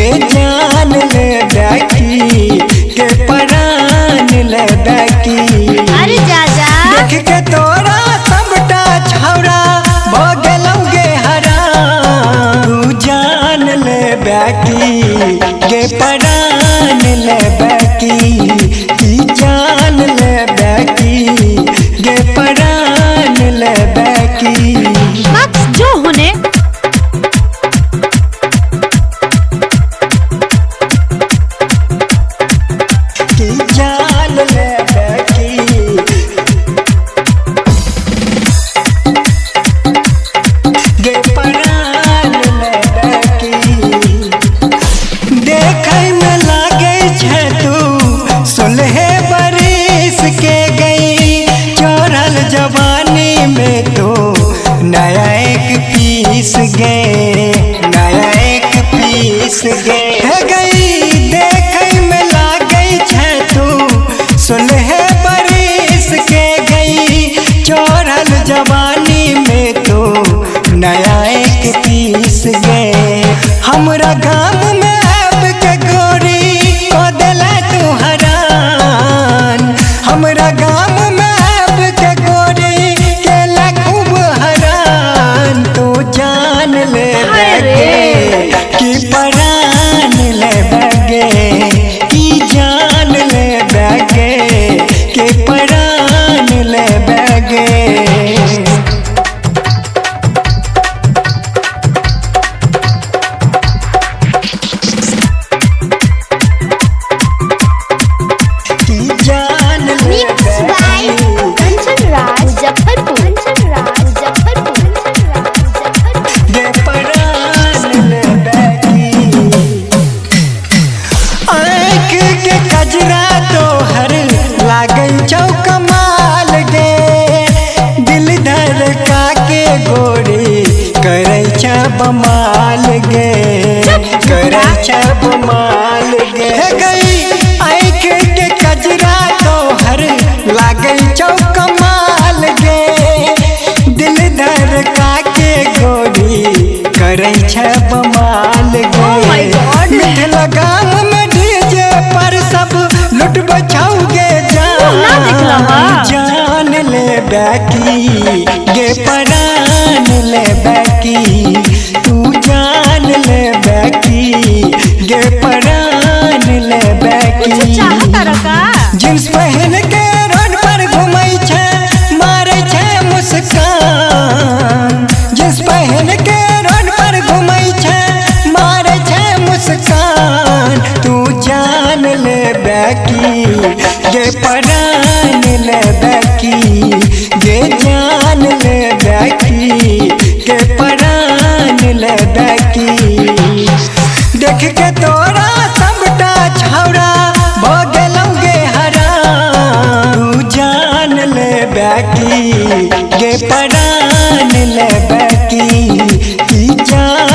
गे जान ले बैकी के परान ले बैकी। अरे जा जा देख के तोरा सबटा छौरा भ गेलौ गे हरा। तू जान ले बैकी गे परान ले बैकी। जान ले बैकी गे परान ले बैकी। मत जो होने जान ले बैकी गे परान ले बैकी। देखै में लागे छै तू 16 बरिस के गई। चढ़ल जवानी में तो नया एक पीस गे नया एक पीस गे गई। देखै में लागे छै तू 16 बरिस के गई। चढ़ल जवानी में तो नया एक पीस गे। हमरा गाँव में अब के गोरी को दिला तू हरान। हमरा गाँव में अब के गोरी के खूब हरान। तू जान ले बैगे कि परान ले बैगे। कि जान ले बैगे कि परान ले बैगे। कमाल गे दिल धड़का के गोरी करे छ बमाल गे करे छ बमाल गे गई। आँख के कजरा तोहर लागे छौ कमाल गे दिल धड़का के गोरी करे छ बमाल गे। मिथिला गाँव में डीजे पर सब लुट बचाओगे। जान ले बैकी गे परान ले बैकी। तू जान ले बैकी गे परान ले बैकी। जींस पहन के रोड पर घूमै छै मारै छै मुस्कान। जींस पहन के रोड पर घूमै छै मारै छै मुस्कान। तू जान ले बैकी गे परान ले बैकी। गे जान ले बैकी गे परान ले बैकी। देख के तोरा सबटा छौरा भ गेलौ गे हरा। तू जान ले बैकी गे परान ले बैकी। जान